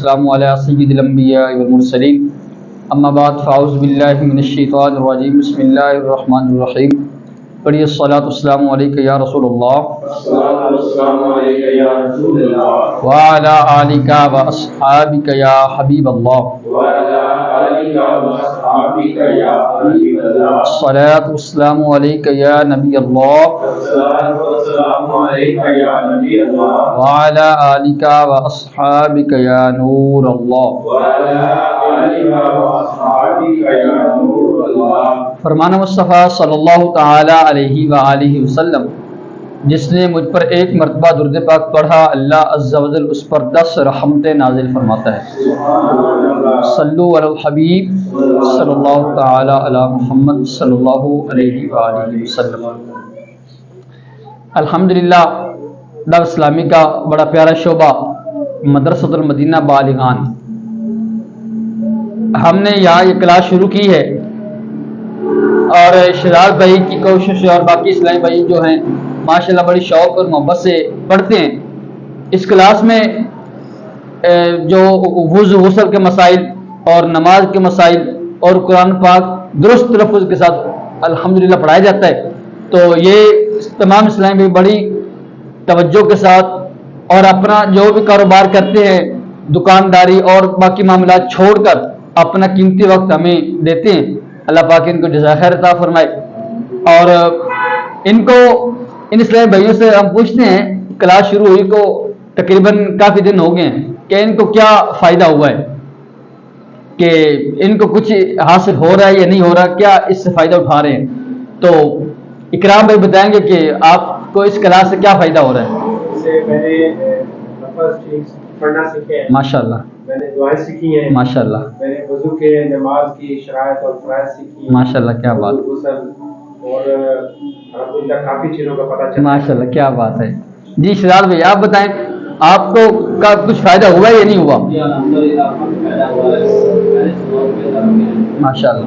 السلام علیہ سید الانبیاء والمرسلین اما بعد فاعوذ باللہ من الشیطان الرجیم بسم اللہ الرحمن الرحیم پڑھیے الصلاۃ والسلام علیک یا رسول اللہ وعلی آلک واصحابک یا حبیب اللہ الصلاۃ والسلام علیک یا نبی اللہ وعلی آلک واصحابک یا نور اللہ۔ فرمان مصطفیٰ صلی اللہ تعالی علیہ وآلہ وسلم، جس نے مجھ پر ایک مرتبہ درود پاک پڑھا اللہ عز و جل اس پر 10 رحمتیں نازل فرماتا ہے۔ صلو علی الحبیب صلی اللہ تعالی علی محمد صلی اللہ علیہ وآلہ وسلم۔ الحمدللہ دعوت اسلامی کا بڑا پیارا شعبہ مدرسۃ المدینہ بالغان، ہم نے یہاں یہ کلاس شروع کی ہے اور شرار بھائی کی کوشش اور باقی اسلامی بھائی جو ہیں ماشاءاللہ بڑی شوق اور محبت سے پڑھتے ہیں۔ اس کلاس میں جو وضو غسل کے مسائل اور نماز کے مسائل اور قرآن پاک درست تلفظ کے ساتھ الحمدللہ پڑھایا جاتا ہے، تو یہ تمام اسلامی بھائی بڑی توجہ کے ساتھ اور اپنا جو بھی کاروبار کرتے ہیں دکانداری اور باقی معاملات چھوڑ کر اپنا قیمتی وقت ہمیں دیتے ہیں، اللہ پاک ان کو جزائے خیر عطا فرمائے۔ اور ان اسلامی بھائیوں سے ہم پوچھتے ہیں کلاس شروع ہوئی کو تقریباً کافی دن ہو گئے ہیں کہ ان کو کیا فائدہ ہوا ہے، کہ ان کو کچھ حاصل ہو رہا ہے یا نہیں ہو رہا، کیا اس سے فائدہ اٹھا رہے ہیں۔ تو اکرام بھائی بتائیں گے کہ آپ کو اس کلاس سے کیا فائدہ ہو رہا ہے۔ پڑھنا سیکھے ہیں ماشاءاللہ، میں نے دعائیں سیکھی ہیں ماشاءاللہ، میں نے وضو کے نماز کی شرائط اور فرائض سیکھی ہیں ماشاءاللہ، کیا بات، غسل اور الحمدللہ کافی چیزوں کا پتہ چلا۔ ماشاءاللہ، کیا بات ہے۔ جی شرار بھائی آپ بتائیں آپ کو کا کچھ فائدہ ہوا یا نہیں ہوا؟ الحمدللہ فائدہ ہوا ہے، ماشاءاللہ،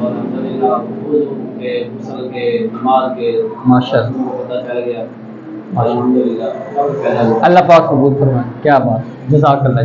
غسل کے نماز کے ماشاءاللہ، پتہ چل گیا، الحمدللہ۔ اللہ پاک قبول فرمائے، کیا بات، جزاک اللہ۔